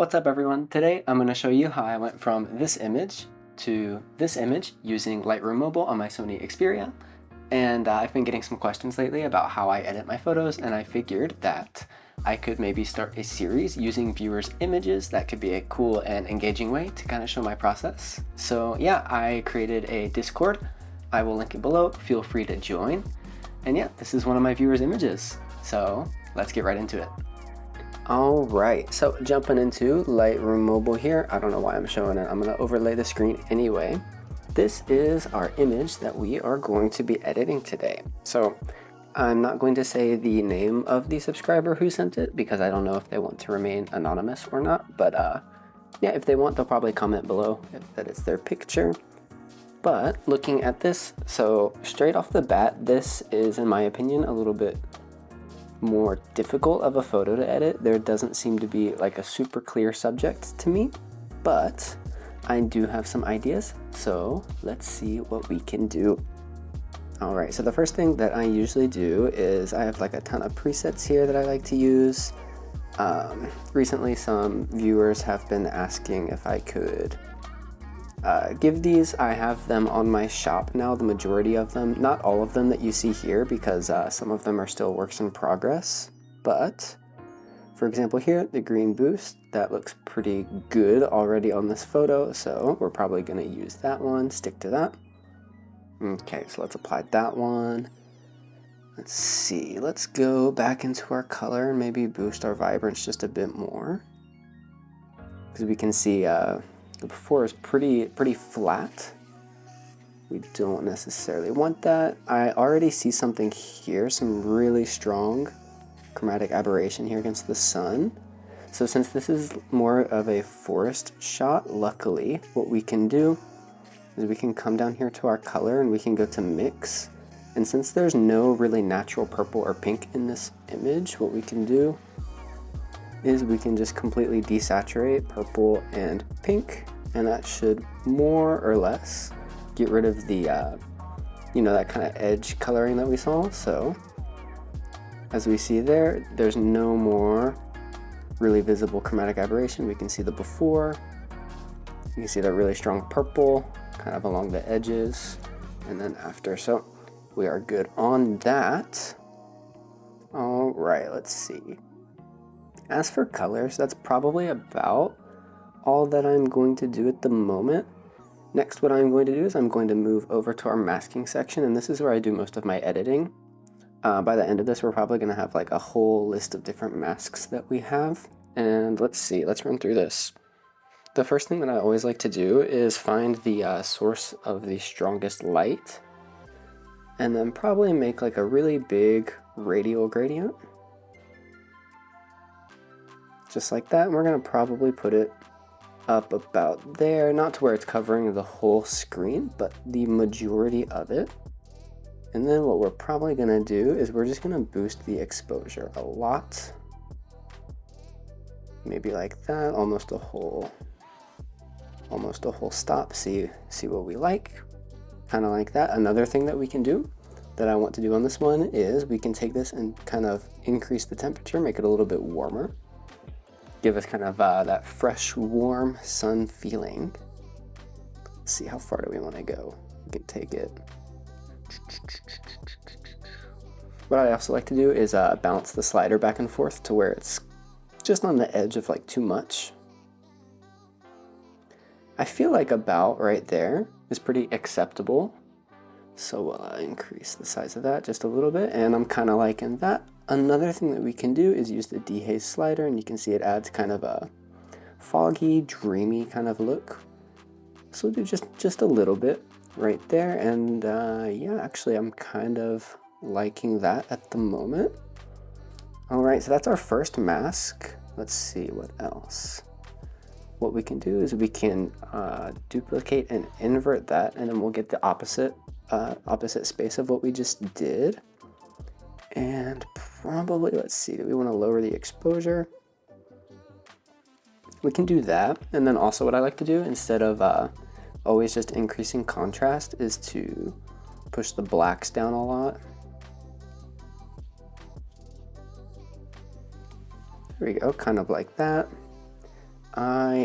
What's up everyone? Today I'm going to show you how I went from this image to this image using Lightroom Mobile on my Sony Xperia. And I've been getting some questions lately about how I edit my photos, and I figured that I could maybe start a series using viewers' images. That could be a cool and engaging way to kind of show my process. So yeah, I created a Discord. I will link it below. Feel free to join. And yeah, this is one of my viewers' images. So let's get right into it. All right, so jumping into Lightroom Mobile here. I don't know why I'm showing it. I'm gonna overlay the screen anyway. This is our image that we are going to be editing today. So I'm not going to say the name of the subscriber who sent it because I don't know if they want to remain anonymous or not. But yeah, if they want, they'll probably comment below that it's their picture. But looking at this, so straight off the bat, this is, in my opinion, a little bit more difficult of a photo to edit. There doesn't seem to be like a super clear subject to me, but I do have some ideas, so let's see what we can do. All right, so the first thing that I usually do is I have like a ton of presets here that I like to use. Recently some viewers have been asking if I could give these. I have them on my shop now, the majority of them, not all of them that you see here because some of them are still works in progress. But for example here, the green boost, that looks pretty good already on this photo, so we're probably going to use that one, stick to that. Okay, so let's apply that one. Let's see, let's go back into our color and maybe boost our vibrance just a bit more, because we can see the before is pretty flat. We don't necessarily want that. I already see something here, some really strong chromatic aberration here against the sun. So since this is more of a forest shot, luckily, what we can do is we can come down here to our color and we can go to mix. And since there's no really natural purple or pink in this image, what we can do is we can just completely desaturate purple and pink, and that should more or less get rid of the you know, that kind of edge coloring that we saw. So as we see there, there's no more really visible chromatic aberration. We can see the before, you can see that really strong purple kind of along the edges, and then after. So we are good on that. All right, let's see. As for colors, that's probably about all that I'm going to do at the moment. Next, what I'm going to do is I'm going to move over to our masking section, and this is where I do most of my editing. By the end of this, we're probably going to have like a whole list of different masks that we have. And let's see, let's run through this. The first thing that I always like to do is find the source of the strongest light, and then probably make like a really big radial gradient. Just like that, and we're going to probably put it up about there, not to where it's covering the whole screen, but the majority of it. And then what we're probably going to do is we're just going to boost the exposure a lot. Maybe like that, almost a whole stop. See what we like, kind of like that. Another thing that we can do that I want to do on this one is we can take this and kind of increase the temperature, make it a little bit warmer. Give us kind of that fresh, warm sun feeling. Let's see, how far do we want to go? We can take it. What I also like to do is bounce the slider back and forth to where it's just on the edge of like too much. I feel like about right there is pretty acceptable. So we'll increase the size of that just a little bit, and I'm kind of liking that. Another thing that we can do is use the dehaze slider, and you can see it adds kind of a foggy, dreamy kind of look. So we'll do just a little bit right there, and yeah, actually I'm kind of liking that at the moment. All right, so that's our first mask. Let's see what else. What we can do is we can duplicate and invert that, and then we'll get the opposite space of what we just did. And probably, let's see, do we want to lower the exposure? We can do that. And then also what I like to do, instead of always just increasing contrast, is to push the blacks down a lot. There we go, kind of like that.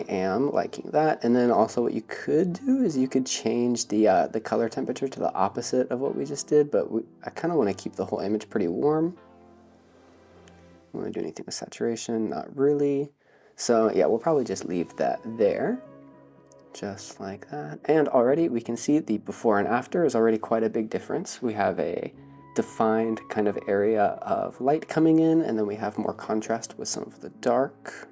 am liking that. And then also what you could do is you could change the color temperature to the opposite of what we just did, but I kind of want to keep the whole image pretty warm. Want to do anything with saturation? Not really. So yeah, we'll probably just leave that there, just like that. And already we can see the before and after is already quite a big difference. We have a defined kind of area of light coming in, and then we have more contrast with some of the dark.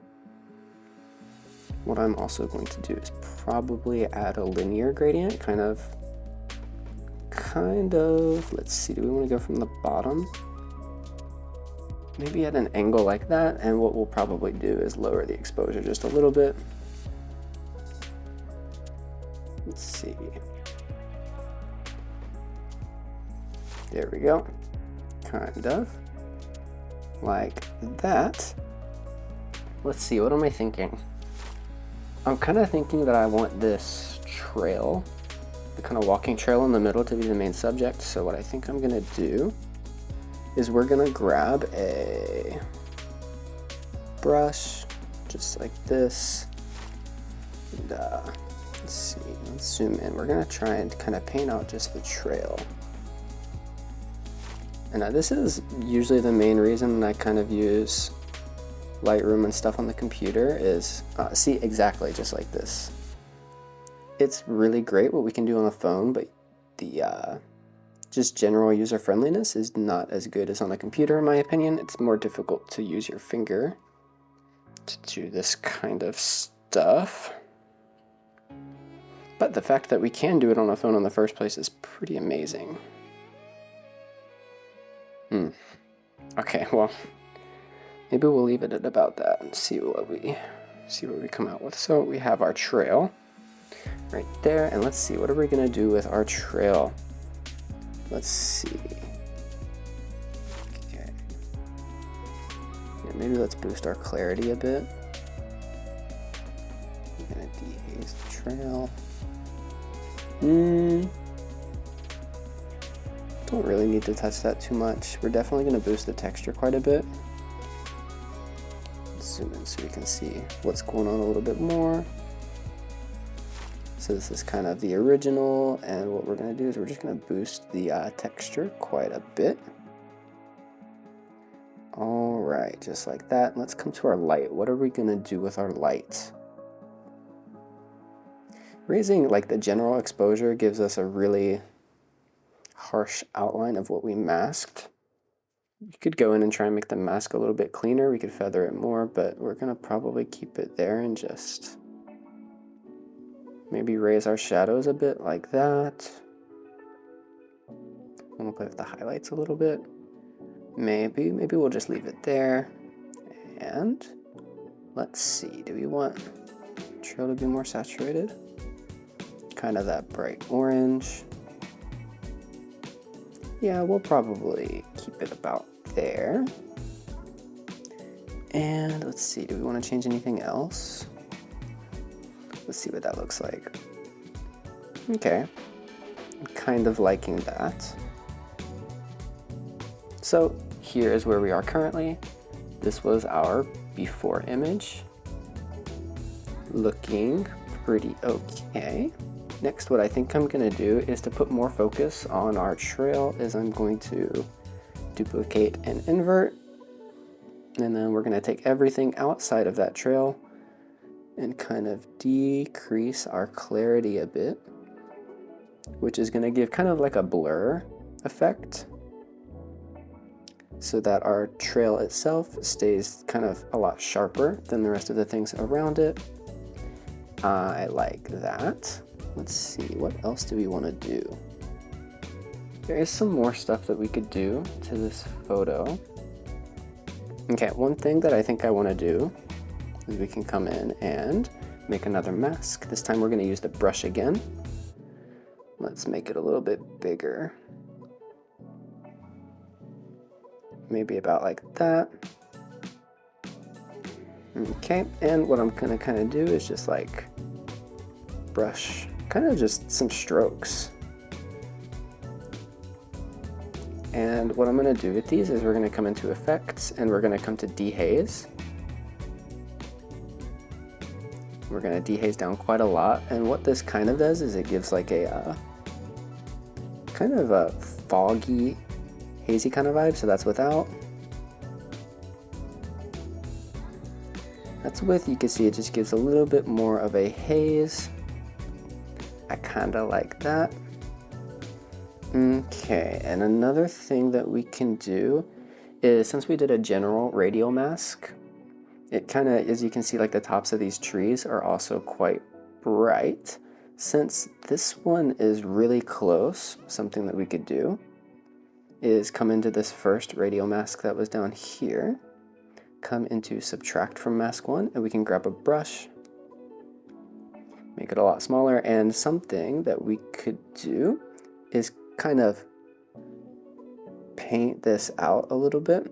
What I'm also going to do is probably add a linear gradient, kind of, let's see, do we want to go from the bottom? Maybe at an angle like that, and what we'll probably do is lower the exposure just a little bit. Let's see. There we go. Kind of like that. Let's see, what am I thinking? I'm kind of thinking that I want this trail, the kind of walking trail in the middle, to be the main subject. So what I think I'm gonna do is we're gonna grab a brush just like this, and let's see, let's zoom in. We're gonna try and kind of paint out just the trail. And this is usually the main reason I kind of use Lightroom and stuff on the computer is, see, exactly just like this. It's really great what we can do on the phone, but the just general user friendliness is not as good as on a computer, in my opinion. It's more difficult to use your finger to do this kind of stuff. But the fact that we can do it on a phone in the first place is pretty amazing. Okay, well, maybe we'll leave it at about that and see what we come out with. So we have our trail right there, and let's see, what are we gonna do with our trail? Let's see. Okay. Yeah, maybe let's boost our clarity a bit. We're gonna dehaze the trail. Don't really need to touch that too much. We're definitely gonna boost the texture quite a bit. Let's zoom in so we can see what's going on a little bit more. So this is kind of the original, and what we're gonna do is we're just gonna boost the texture quite a bit. All right, just like that. Let's come to our light. What are we gonna do with our light? Raising like the general exposure gives us a really harsh outline of what we masked. You could go in and try and make the mask a little bit cleaner. We could feather it more, but we're gonna probably keep it there and just maybe raise our shadows a bit like that. And we'll play with the highlights a little bit. Maybe we'll just leave it there. And let's see, do we want trail to be more saturated? Kind of that bright orange. Yeah, we'll probably keep it about there. And let's see, do we want to change anything else? Let's see what that looks like. Okay, I'm kind of liking that. So here is where we are currently. This was our before image. Looking pretty okay. Next, what I think I'm gonna do is to put more focus on our trail is I'm going to duplicate and invert. And then we're gonna take everything outside of that trail and kind of decrease our clarity a bit, which is gonna give kind of like a blur effect so that our trail itself stays kind of a lot sharper than the rest of the things around it. I like that. Let's see, what else do we want to do? There is some more stuff that we could do to this photo. Okay, one thing that I think I want to do is we can come in and make another mask. This time we're going to use the brush again. Let's make it a little bit bigger. Maybe about like that. Okay, and what I'm going to kind of do is just like brush kind of just some strokes. And what I'm going to do with these is we're going to come into effects and we're going to come to dehaze. We're gonna dehaze down quite a lot, and what this kind of does is it gives like a kind of a foggy, hazy kind of vibe, so that's without. That's with, you can see it just gives a little bit more of a haze. I kind of like that. Okay, and another thing that we can do is, since we did a general radial mask, it kind of, as you can see, like the tops of these trees are also quite bright. Since this one is really close, something that we could do is come into this first radial mask that was down here, come into subtract from mask 1, and we can grab a brush, make it a lot smaller, and something that we could do is kind of paint this out a little bit.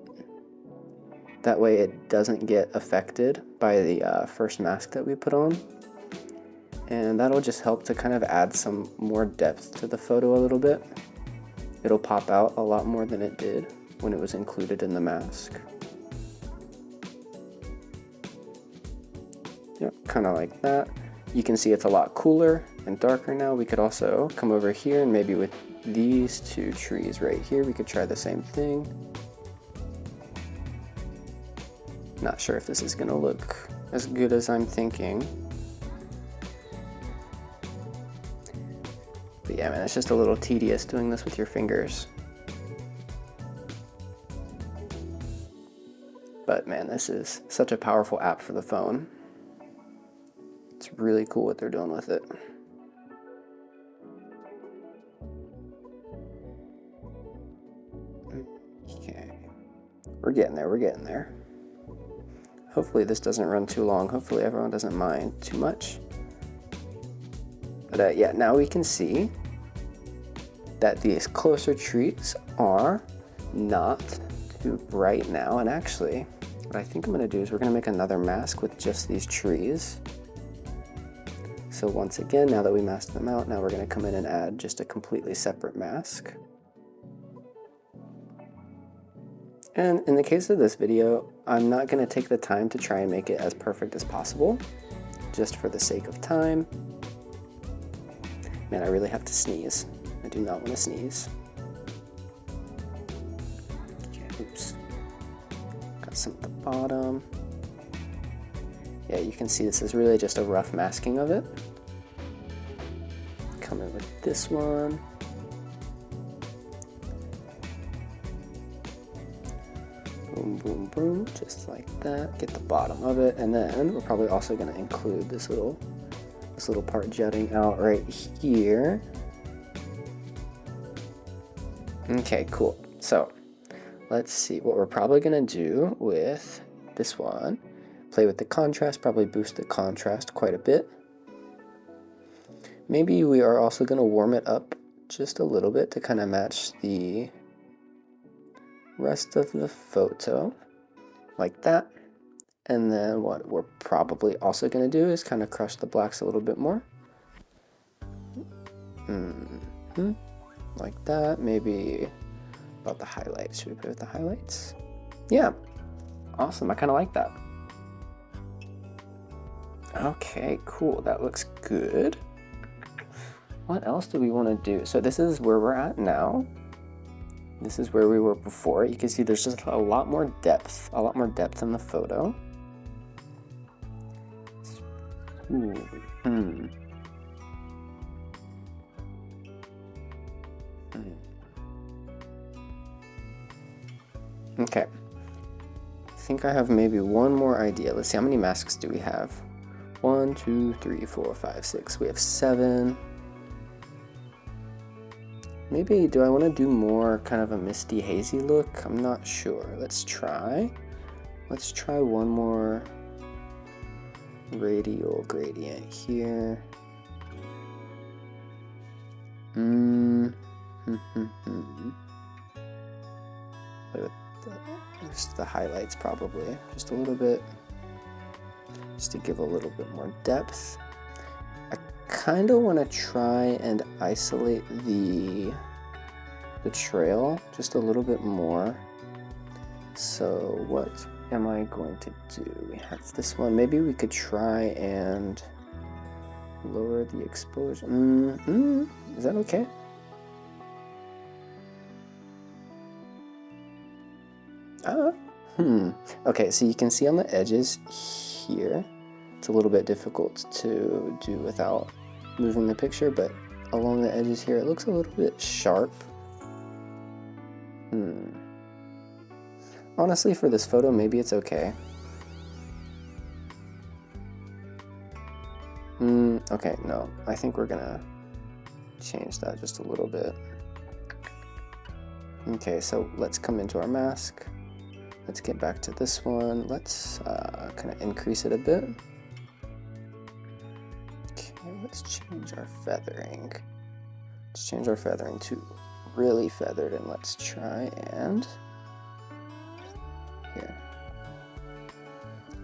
That way it doesn't get affected by the first mask that we put on. And that'll just help to kind of add some more depth to the photo a little bit. It'll pop out a lot more than it did when it was included in the mask. Yep, kind of like that. You can see it's a lot cooler and darker now. We could also come over here and maybe with these two trees right here, we could try the same thing. Not sure if this is gonna look as good as I'm thinking. But yeah, man, it's just a little tedious doing this with your fingers. But man, this is such a powerful app for the phone. It's really cool what they're doing with it. Okay, we're getting there, we're getting there. Hopefully this doesn't run too long. Hopefully everyone doesn't mind too much. But yeah, now we can see that these closer trees are not too bright now. And actually, what I think I'm gonna do is we're gonna make another mask with just these trees. So once again, now that we masked them out, now we're gonna come in and add just a completely separate mask. And in the case of this video, I'm not gonna take the time to try and make it as perfect as possible, just for the sake of time. Man, I really have to sneeze. I do not want to sneeze. Okay, oops. Got some at the bottom. Yeah, you can see this is really just a rough masking of it. Come in with this one. Boom, boom, boom, just like that. Get the bottom of it, and then we're probably also going to include this little part jutting out right here. Okay, cool. So let's see what we're probably going to do with this one. Play with the contrast, probably boost the contrast quite a bit. Maybe we are also going to warm it up just a little bit to kind of match the rest of the photo, like that. And then what we're probably also going to do is kind of crush the blacks a little bit more. Like that. Maybe about the highlights. Should we play with the highlights? Yeah. Awesome. I kind of like that. Okay, cool. That looks good. What else do we want to do? So this is where we're at now. This is where we were before. You can see there's just a lot more depth in the photo. Okay. I think I have maybe one more idea. Let's see, how many masks do we have? 1, 2, 3, 4, 5, 6. We have 7. Maybe, do I want to do more kind of a misty, hazy look? I'm not sure. Let's try. Let's try one more radial gradient here. Just the highlights probably, just a little bit, just to give a little bit more depth. I kind of want to try and isolate the trail just a little bit more. So what am I going to do? We have this one. Maybe we could try and lower the exposure. Is that okay? Okay, so you can see on the edges here, it's a little bit difficult to do without moving the picture, but along the edges here, it looks a little bit sharp. Honestly, for this photo, maybe it's okay. Okay, no, I think we're gonna change that just a little bit. Okay, so let's come into our mask. Let's get back to this one. Let's kind of increase it a bit. Okay, let's change our feathering. Let's change our feathering to really feathered, and let's try and here.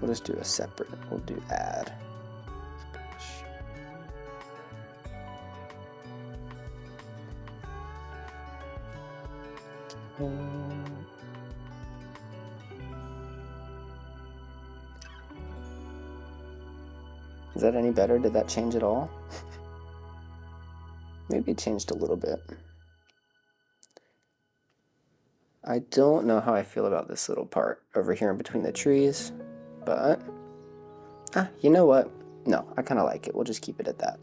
We'll just do a separate. We'll do add. Is that any better? Did that change at all? Maybe it changed a little bit. I don't know how I feel about this little part over here in between the trees, but you know what? No, I kind of like it. We'll just keep it at that.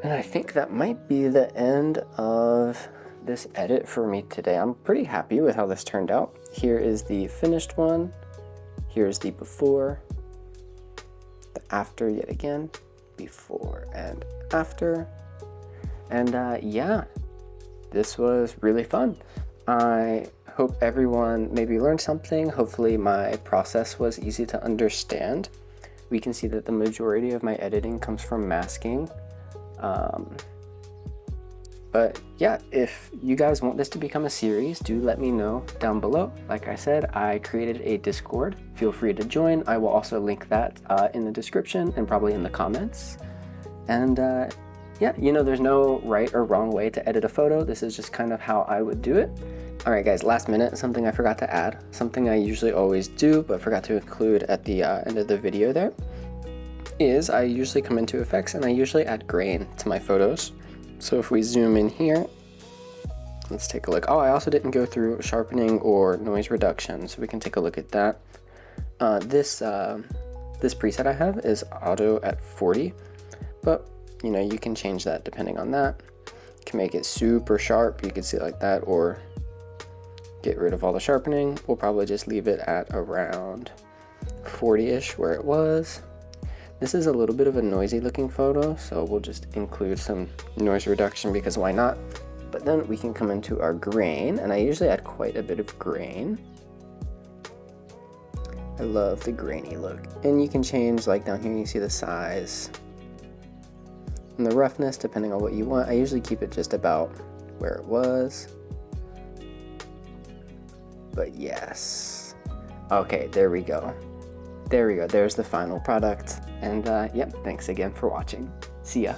And I think that might be the end of this edit for me today. I'm pretty happy with how this turned out. Here is the finished one. Here's the before, the after yet again, before and after. And yeah, this was really fun. I hope everyone maybe learned something. Hopefully my process was easy to understand. We can see that the majority of my editing comes from masking. But yeah, if you guys want this to become a series, do let me know down below. Like I said, I created a Discord. Feel free to join. I will also link that in the description and probably in the comments. And yeah, you know, there's no right or wrong way to edit a photo. This is just kind of how I would do it. All right, guys, last minute, something I forgot to add, something I usually always do, but forgot to include at the end of the video there, is I usually come into effects and I usually add grain to my photos. So if we zoom in here, let's take a look. Oh, I also didn't go through sharpening or noise reduction, so we can take a look at that. This preset I have is auto at 40, but you know, you can change that depending on that. You can make it super sharp, you can see it like that, or get rid of all the sharpening. We'll probably just leave it at around 40-ish where it was. This is a little bit of a noisy looking photo, so we'll just include some noise reduction because why not? But then we can come into our grain, and I usually add quite a bit of grain. I love the grainy look. And you can change, like down here you see the size and the roughness depending on what you want. I usually keep it just about where it was. But yes. Okay, there we go. There we go. There's the final product. And yep, thanks again for watching. See ya.